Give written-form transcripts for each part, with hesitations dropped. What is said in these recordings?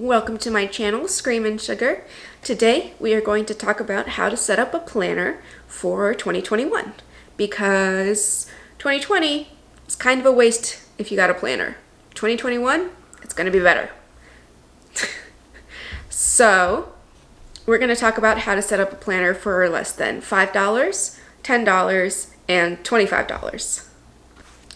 Welcome to my channel, Screamin' Sugar. Today we are going to talk about how to set up a planner for 2021 because 2020 is kind of a waste if you got a planner. 2021, it's going to be better. So we're going to talk about how to set up a planner for less than $5, $10, and $25.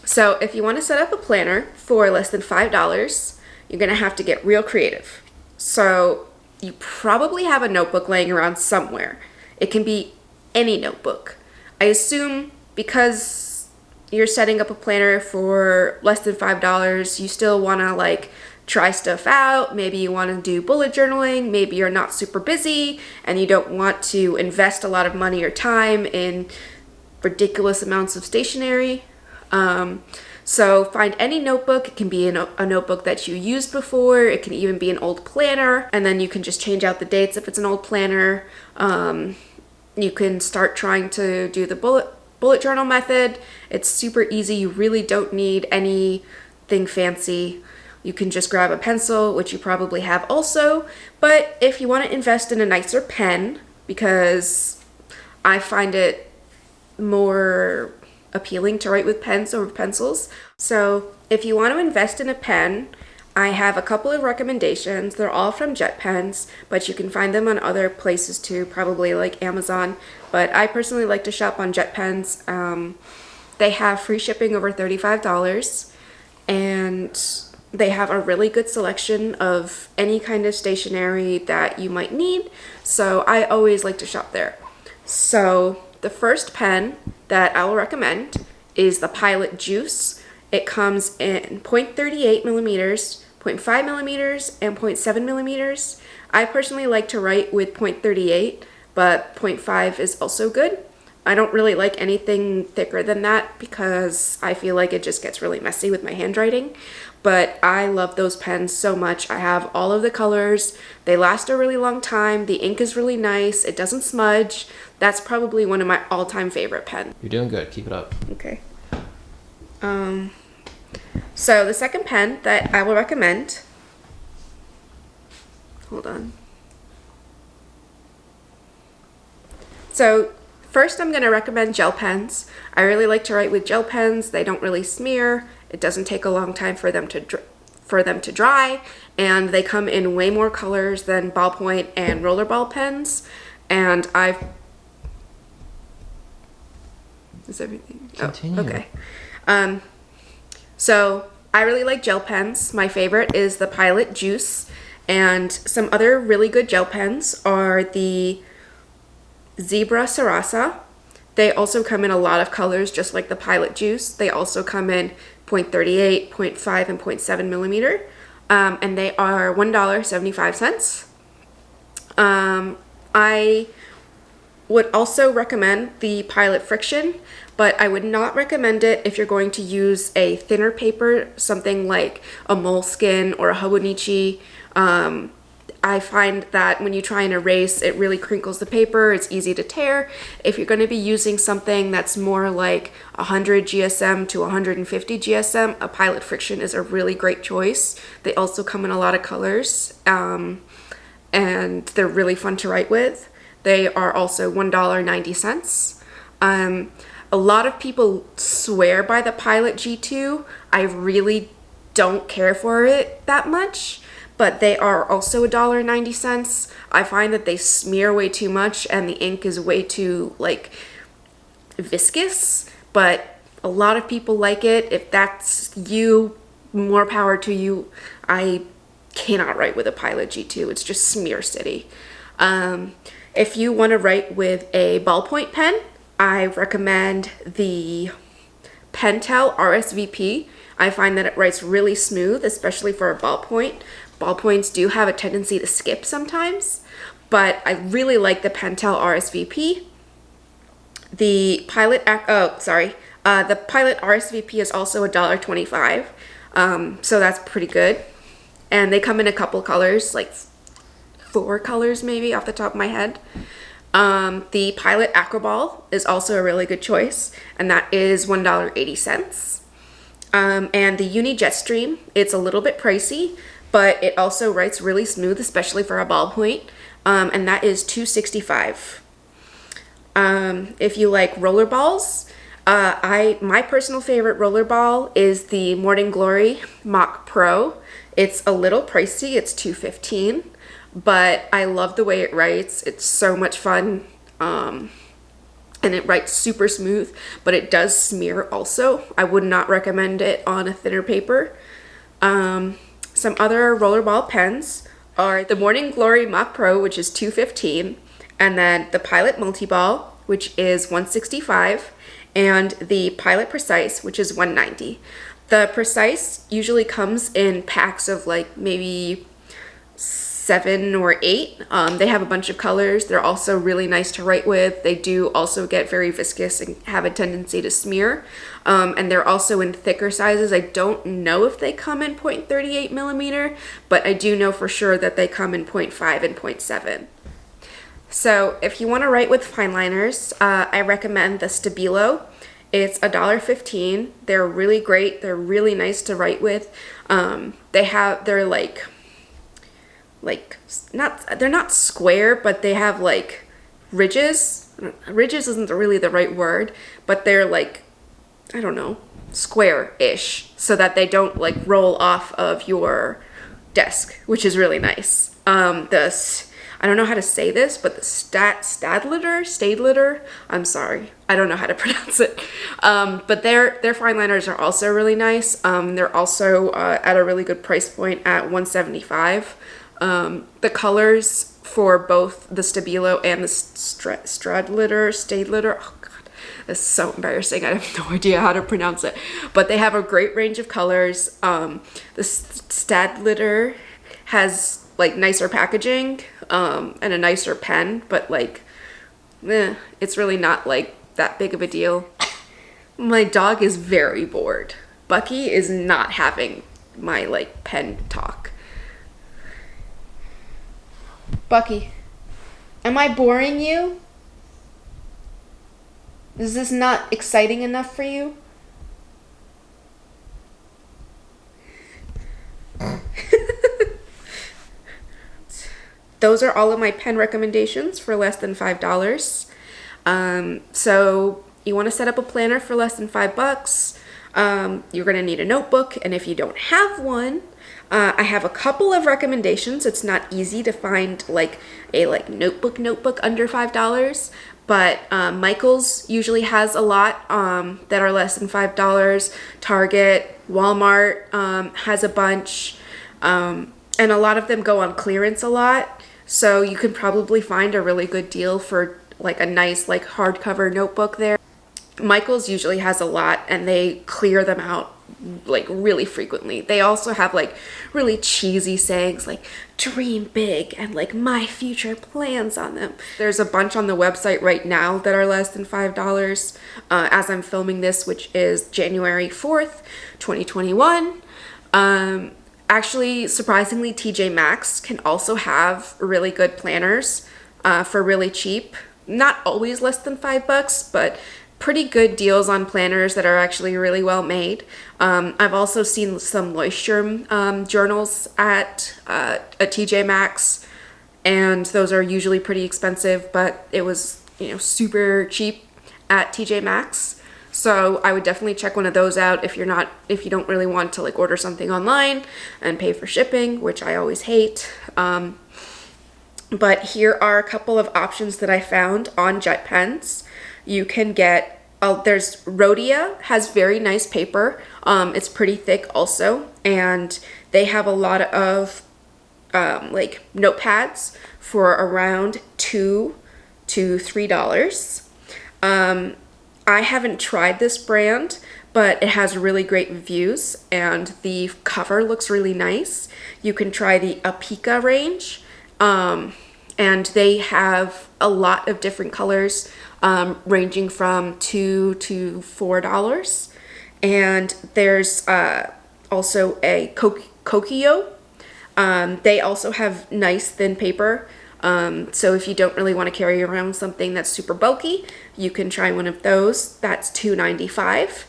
So if you want to set up a planner for less than $5, you're going to have to get real creative. So you probably have a notebook laying around somewhere. It can be any notebook. I assume because you're setting up a planner for less than $5, you still want to try stuff out. Maybe you want to do bullet journaling. Maybe you're not super busy and you don't want to invest a lot of money or time in ridiculous amounts of stationery. So find any notebook. It can be a notebook that you used before. It can even be an old planner, and then you can just change out the dates if it's an old planner. You can start trying to do the bullet journal method. It's super easy. You really don't need anything fancy. You can just grab a pencil, which you probably have also. But if you want to invest in a nicer pen, because I find it more appealing to write with pens over pencils. So if you want to invest in a pen, I have a couple of recommendations. They're all from Jet Pens, but you can find them on other places too, probably like Amazon. But I personally like to shop on Jet Pens. They have free shipping over $35, and they have a really good selection of any kind of stationery that you might need. So I always like to shop there. So the first pen that I will recommend is the Pilot Juice. It comes in 0.38 millimeters, 0.5 millimeters, and 0.7 millimeters. I personally like to write with 0.38, but 0.5 is also good. I don't really like anything thicker than that because I feel like it just gets really messy with my handwriting. But I love those pens so much. I have all of the colors. They last a really long time. The ink is really nice. It doesn't smudge. That's probably one of my all-time favorite pens. You're doing good. Keep it up. Okay. So the second pen that I will recommend, hold on. So first I'm going to recommend gel pens. I really like to write with gel pens. They don't really smear. It doesn't take a long time for them to dry, and they come in way more colors than ballpoint and rollerball pens. And is everything? Continue. Oh, okay. So I really like gel pens. My favorite is the Pilot Juice, and some other really good gel pens are the Zebra Sarasa. They also come in a lot of colors, just like the Pilot Juice. They also come in 0.38, 0.5, and 0.7 millimeter, and they are $1.75. I would also recommend the Pilot Friction, but I would not recommend it if you're going to use a thinner paper, something like a moleskin or a Hobonichi. I find that when you try and erase, it really crinkles the paper. It's easy to tear. If you're going to be using something that's more like 100 GSM to 150 GSM, a Pilot Friction is a really great choice. They also come in a lot of colors, and they're really fun to write with. They are also $1.90. A lot of people swear by the Pilot G2. I really don't care for it that much, but they are also $1.90. I find that they smear way too much and the ink is way too viscous, but a lot of people like it. If that's you, more power to you. I cannot write with a Pilot G2. It's just smear city. If you want to write with a ballpoint pen, I recommend the Pentel RSVP. I find that it writes really smooth, especially for a ballpoint. Ballpoints do have a tendency to skip sometimes, but I really like the Pentel RSVP. The Pilot RSVP is also $1.25, so that's pretty good. And they come in a couple colors, like 4 colors maybe off the top of my head. The Pilot Acroball is also a really good choice, and that is $1.80. And the Uni Jetstream, it's a little bit pricey, but it also writes really smooth, especially for a ballpoint, and that is $2.65. If you like roller balls, my personal favorite roller ball is the Morning Glory Mach Pro. It's a little pricey, it's $2.15, but I love the way it writes. It's so much fun, and it writes super smooth, but it does smear also. I would not recommend it on a thinner paper. Some other rollerball pens are the Morning Glory Mach Pro, which is $2.15, and then the Pilot Multi-Ball, which is $1.65, and the Pilot Precise, which is $1.90. The Precise usually comes in packs of like maybe 7 or 8. They have a bunch of colors. They're also really nice to write with. They do also get very viscous and have a tendency to smear. And they're also in thicker sizes. I don't know if they come in 0.38 millimeter, but I do know for sure that they come in 0.5 and 0.7. So if you want to write with fine liners, I recommend the Stabilo. It's $1.15. They're really great. They're really nice to write with. They're they're not square, but they have like ridges. Ridges isn't really the right word, but they're like, I don't know, square-ish, so that they don't like roll off of your desk, which is really nice. I don't know how to say this, but the Staedtler, I'm sorry, I don't know how to pronounce it. But their fine liners are also really nice. They're also at a really good price point at $1.75. The colors for both the Stabilo and the Staedtler, oh god, that's so embarrassing. I have no idea how to pronounce it. But they have a great range of colors. The Staedtler has like nicer packaging and a nicer pen, but like, it's really not like that big of a deal. My dog is very bored. Bucky is not having my like pen talk. Bucky, am I boring you? Is this not exciting enough for you? Those are all of my pen recommendations for less than $5. So you want to set up a planner for less than $5. You're going to need a notebook, and if you don't have one, I have a couple of recommendations. It's not easy to find like a notebook under $5, but Michaels usually has a lot that are less than $5. Target, Walmart has a bunch, and a lot of them go on clearance a lot. So you can probably find a really good deal for like a nice like hardcover notebook there. Michaels usually has a lot, and they clear them out like really frequently. They also have like really cheesy sayings like dream big and like my future plans on them. There's a bunch on the website right now that are less than $5 as I'm filming this, which is January 4th, 2021. Actually, surprisingly, TJ Maxx can also have really good planners for really cheap. Not always less than $5, but pretty good deals on planners that are actually really well made. I've also seen some Leuchtturm journals at a TJ Maxx, and those are usually pretty expensive, but it was, super cheap at TJ Maxx. So I would definitely check one of those out if you don't really want to like order something online and pay for shipping, which I always hate. But here are a couple of options that I found on jet pens. You can get, there's Rhodia has very nice paper. It's pretty thick also, and they have a lot of like notepads for around $2 to $3. I haven't tried this brand, but it has really great reviews, and the cover looks really nice. You can try the Apica range, and they have a lot of different colors, ranging from $2 to $4. And there's also a Kokio. They also have nice thin paper. So if you don't really want to carry around something that's super bulky, you can try one of those. That's $2.95.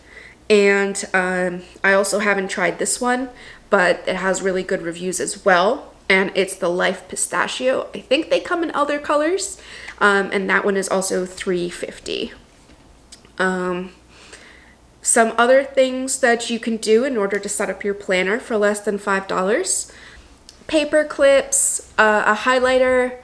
And I also haven't tried this one, but it has really good reviews as well. And it's the Life Pistachio. I think they come in other colors. And that one is also $3.50. Some other things that you can do in order to set up your planner for less than $5. Paper clips, a highlighter.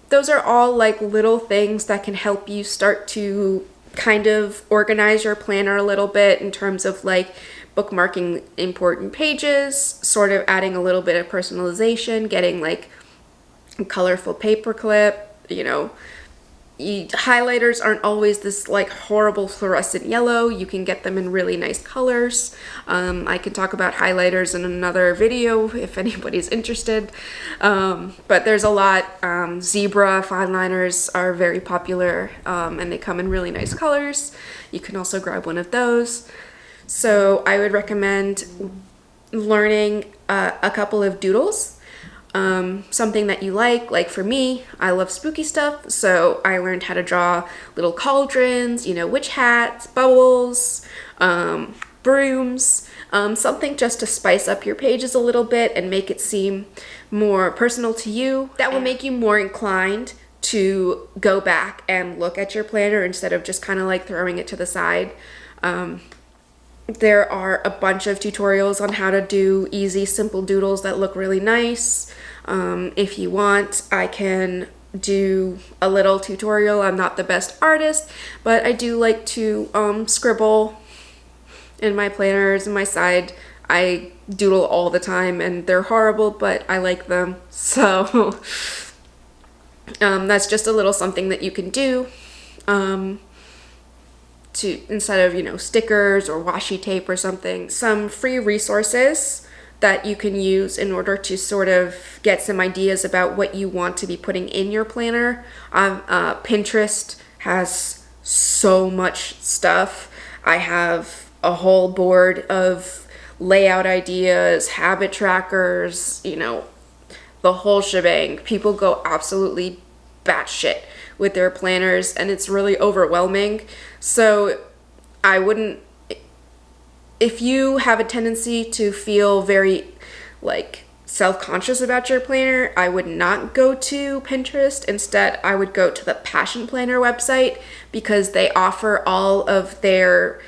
Those are all like little things that can help you start to kind of organize your planner a little bit in terms of like bookmarking important pages, sort of adding a little bit of personalization, getting like a colorful paper clip, highlighters aren't always this like horrible fluorescent yellow. You can get them in really nice colors. I can talk about highlighters in another video if anybody's interested. But there's a lot. Zebra fine liners are very popular, and they come in really nice colors. You can also grab one of those. So I would recommend learning a couple of doodles. Something that you like for me, I love spooky stuff, so I learned how to draw little cauldrons, witch hats, bubbles, brooms, something just to spice up your pages a little bit and make it seem more personal to you. That will make you more inclined to go back and look at your planner instead of just kind of like throwing it to the side. There are a bunch of tutorials on how to do easy, simple doodles that look really nice. If you want, I can do a little tutorial. I'm not the best artist, but I do like to scribble in my planners and my side. I doodle all the time and they're horrible, but I like them. So that's just a little something that you can do. Instead of stickers or washi tape or something. Some free resources that you can use in order to sort of get some ideas about what you want to be putting in your planner. Pinterest has so much stuff. I have a whole board of layout ideas, habit trackers, the whole shebang. People go absolutely batshit with their planners and it's really overwhelming. So I wouldn't, if you have a tendency to feel very like self-conscious about your planner, I would not go to Pinterest. Instead, I would go to the Passion Planner website because they offer all of their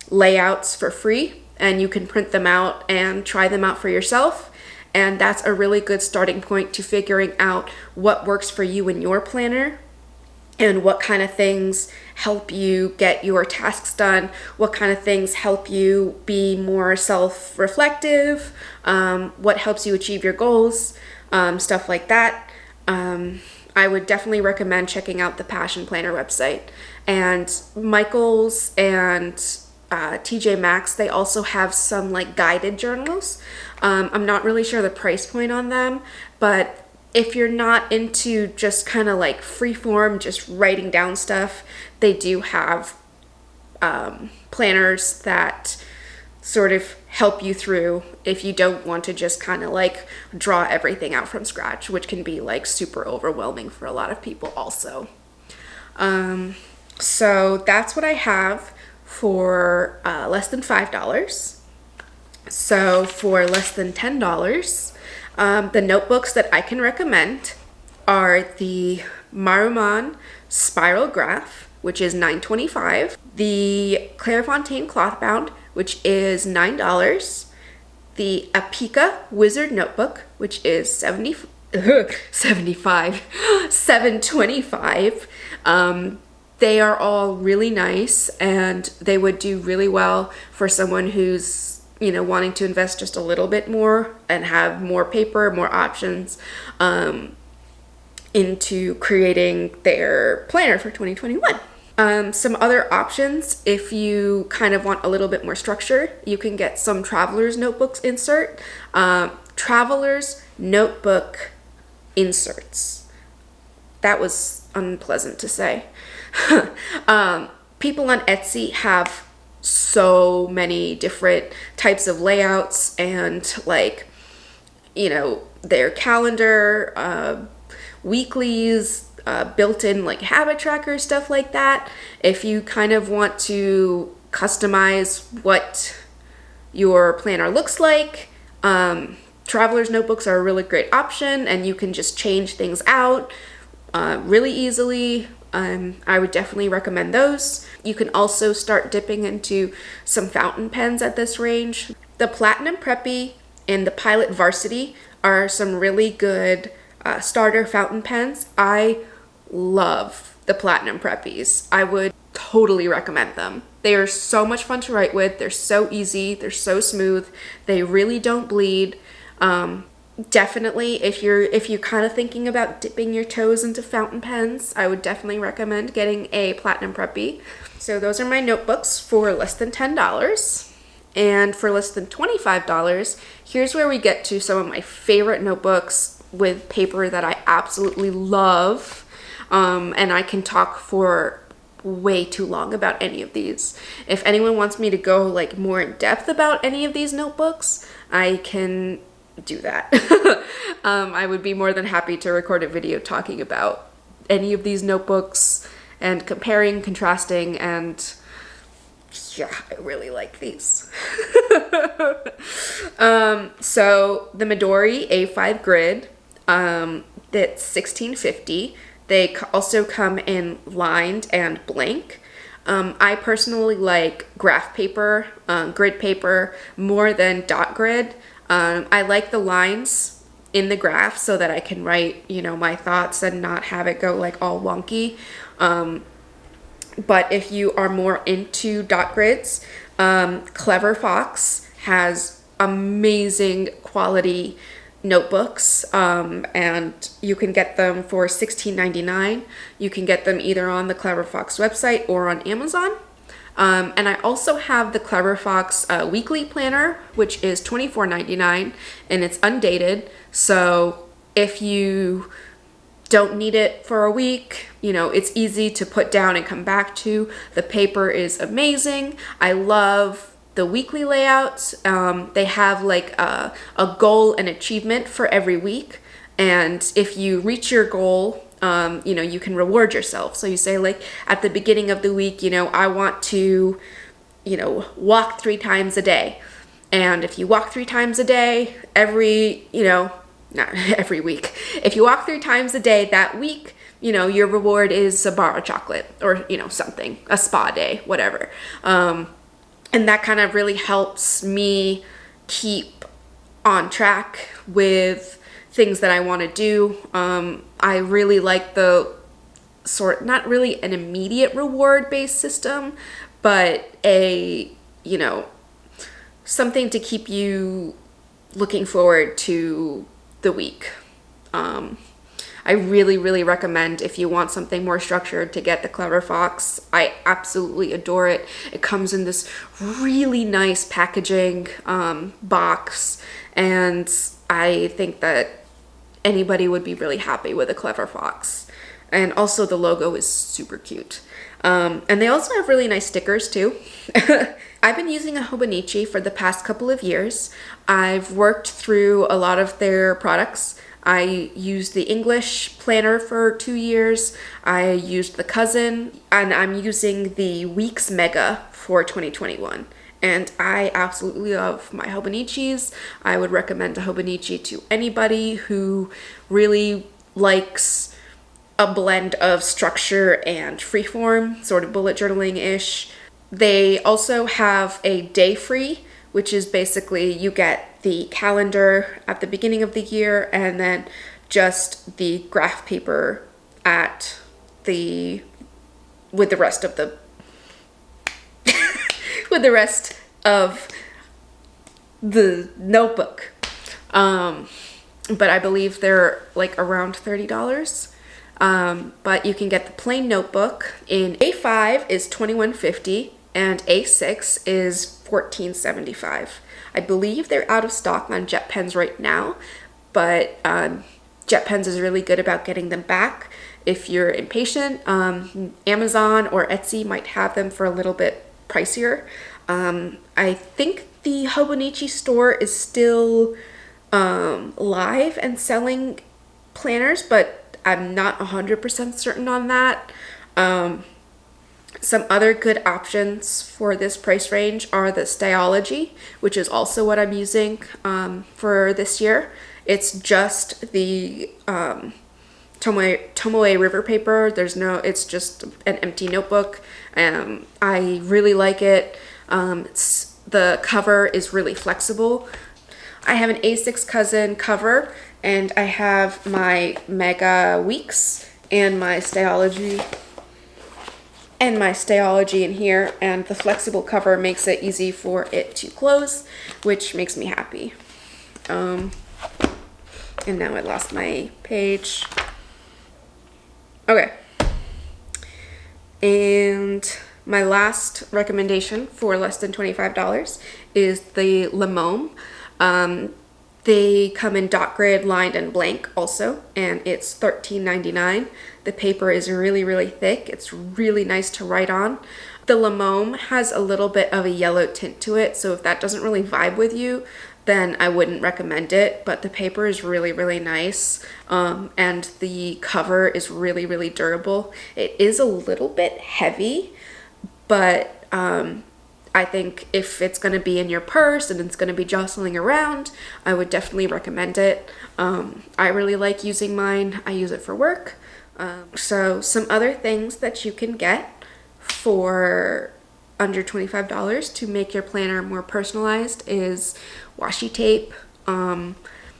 layouts for free and you can print them out and try them out for yourself. And that's a really good starting point to figuring out what works for you in your planner and what kind of things help you get your tasks done, what kind of things help you be more self-reflective, what helps you achieve your goals, stuff like that. I would definitely recommend checking out the Passion Planner website. And Michaels and TJ Maxx, they also have some like guided journals. I'm not really sure the price point on them, but if you're not into just kind of like free form, just writing down stuff, they do have planners that sort of help you through if you don't want to just kind of like draw everything out from scratch, which can be like super overwhelming for a lot of people also. So that's what I have for less than $5. So for less than $10, the notebooks that I can recommend are the Maruman Spiral Graph, which is $9.25, the Clairefontaine Cloth Bound, which is $9, the Apika Wizard Notebook, which is $7.25. They are all really nice and they would do really well for someone who's wanting to invest just a little bit more and have more paper, more options into creating their planner for 2021. Some other options, if you kind of want a little bit more structure, you can get some Traveler's Notebooks insert. Traveler's Notebook inserts. That was unpleasant to say. People on Etsy have so many different types of layouts and their calendar, weeklies, built-in like habit trackers, stuff like that. If you kind of want to customize what your planner looks like. Traveler's notebooks are a really great option, and you can just change things out really easily. I would definitely recommend those. You can also start dipping into some fountain pens at this range. The Platinum Preppy and the Pilot Varsity are some really good starter fountain pens. I love the Platinum Preppies. I would totally recommend them. They are so much fun to write with. They're so easy. They're so smooth. They really don't bleed. Definitely, if you're kind of thinking about dipping your toes into fountain pens, I would definitely recommend getting a Platinum Preppy. So those are my notebooks for less than $10. And for less than $25, here's where we get to some of my favorite notebooks with paper that I absolutely love. And I can talk for way too long about any of these. If anyone wants me to go like more in depth about any of these notebooks, I can do that. I would be more than happy to record a video talking about any of these notebooks and comparing, contrasting, and yeah, I really like these. So the Midori A5 grid, that's $16.50. They also come in lined and blank. I personally like graph paper, grid paper, more than dot grid. I like the lines in the graph so that I can write, my thoughts and not have it go like all wonky. But if you are more into dot grids, Clever Fox has amazing quality notebooks, and you can get them for $16.99. You can get them either on the Clever Fox website or on Amazon. And I also have the Clever Fox weekly planner, which is $24.99, and it's undated. So if you don't need it for a week, it's easy to put down and come back to. The paper is amazing. I love the weekly layouts. They have like a goal and achievement for every week. And if you reach your goal, you can reward yourself. So you say like at the beginning of the week, I want to, walk 3 times a day. And if you walk 3 times a day, not every week. If you walk 3 times a day that week, your reward is a bar of chocolate or, something, a spa day, whatever. And that kind of really helps me keep on track with things that I want to do. I really like the not really an immediate reward based system, but something to keep you looking forward to the week. I really, really recommend, if you want something more structured, to get the Clever Fox. I absolutely adore it. It comes in this really nice packaging box, and I think that anybody would be really happy with a Clever Fox. And also the logo is super cute. And they also have really nice stickers too. I've been using a Hobonichi for the past couple of years. I've worked through a lot of their products. I used the English planner for 2 years. I used the Cousin, and I'm using the Weeks Mega for 2021. And I absolutely love my Hobonichis. I would recommend a Hobonichi to anybody who really likes a blend of structure and freeform, sort of bullet journaling-ish. They also have a day free, which is basically you get the calendar at the beginning of the year and then just the graph paper with the rest of the with the rest of the notebook. But I believe they're like around $30. But you can get the plain notebook in A5 is $21.50 and A6 is $14.75. I believe they're out of stock on Jet Pens right now, but Jet Pens is really good about getting them back. If you're impatient, Amazon or Etsy might have them for a little bit pricier. I think the Hobonichi store is still live and selling planners, but I'm not 100% certain on that. Some other good options for this price range are the Styology, which is also what I'm using for this year. It's just the Tomoe River paper. It's just an empty notebook. I really like it. The cover is really flexible. I have an A6 Cousin cover, and I have my Mega Weeks and my Styology in here, and the flexible cover makes it easy for it to close, which makes me happy. And now I lost my page. Okay. And my last recommendation for less than $25 is the Limome. They come in dot grid, lined, and blank also, and it's $13.99. The paper is really, really thick. It's really nice to write on. The Limome has a little bit of a yellow tint to it, so if that doesn't really vibe with you, then I wouldn't recommend it, but the paper is really, really nice, and the cover is really, really durable. It is a little bit heavy, but I think if it's going to be in your purse and it's going to be jostling around, I would definitely recommend it. I really like using mine. I use it for work. So some other things that you can get for under $25 to make your planner more personalized is washi tape,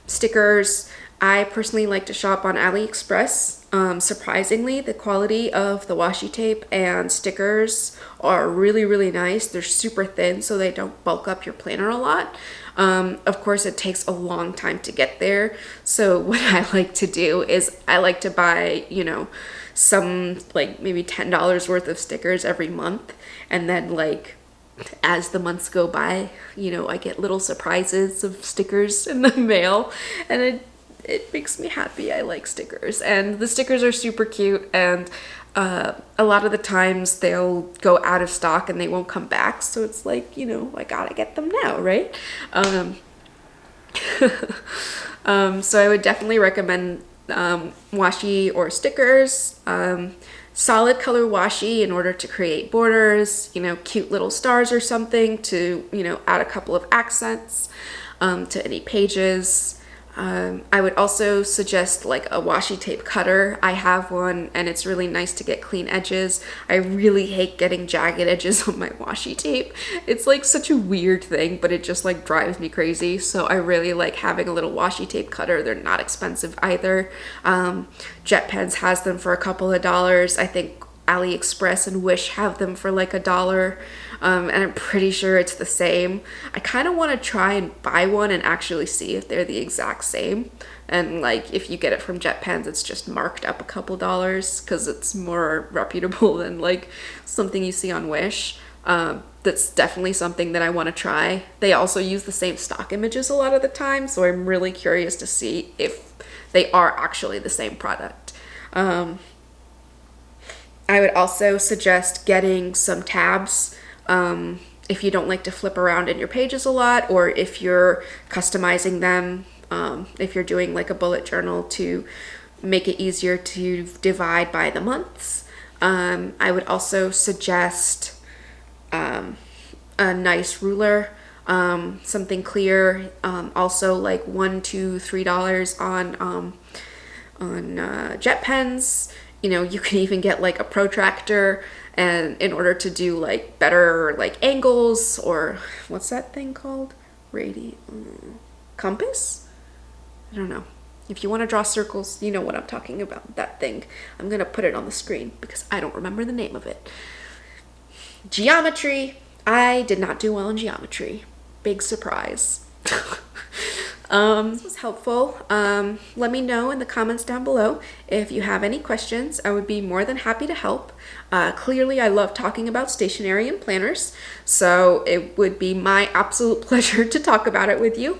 stickers. I personally like to shop on AliExpress. Surprisingly, the quality of the washi tape and stickers are really, really nice. They're super thin, so they don't bulk up your planner a lot. Of course, it takes a long time to get there. So what I like to do is I like to buy, some like maybe $10 worth of stickers every month. And then like as the months go by, I get little surprises of stickers in the mail, and it makes me happy. I like stickers, and the stickers are super cute, and a lot of the times they'll go out of stock and they won't come back, so it's like, I gotta get them now, right? So I would definitely recommend washi or stickers, solid color washi in order to create borders, cute little stars or something to, add a couple of accents to any pages. I would also suggest like a washi tape cutter. I have one, and it's really nice to get clean edges. I really hate getting jagged edges on my washi tape. It's like such a weird thing, but it just like drives me crazy. So I really like having a little washi tape cutter. They're not expensive either. Jet Pens has them for a couple of dollars. I think AliExpress and Wish have them for like $1, and I'm pretty sure it's the same. I kind of want to try and buy one and actually see if they're the exact same. And like if you get it from Jet Pens, it's just marked up a couple dollars because it's more reputable than like something you see on Wish. That's definitely something that I want to try. They also use the same stock images a lot of the time, so I'm really curious to see if they are actually the same product. I would also suggest getting some tabs if you don't like to flip around in your pages a lot, or if you're customizing them, if you're doing like a bullet journal to make it easier to divide by the months. I would also suggest a nice ruler, something clear, also like $1 to $3 on Jet Pens. You can even get like a protractor, and in order to do like better like angles, or what's that thing called? Compass? I don't know. If you want to draw circles, you know what I'm talking about, that thing. I'm going to put it on the screen because I don't remember the name of it. Geometry. I did not do well in geometry. Big surprise. This was helpful. Let me know in the comments down below if you have any questions. I would be more than happy to help. Clearly, I love talking about stationery and planners, so it would be my absolute pleasure to talk about it with you.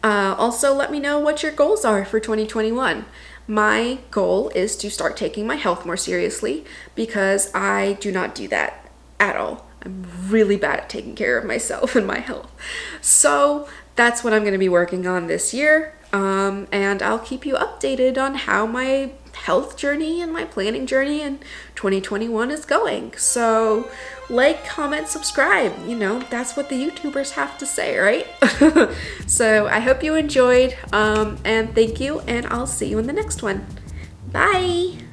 Also, let me know what your goals are for 2021. My goal is to start taking my health more seriously because I do not do that at all. I'm really bad at taking care of myself and my health. So that's what I'm going to be working on this year, and I'll keep you updated on how my health journey and my planning journey in 2021 is going. So like, comment, subscribe. You know, that's what the YouTubers have to say, right? So I hope you enjoyed, and thank you, and I'll see you in the next one. Bye!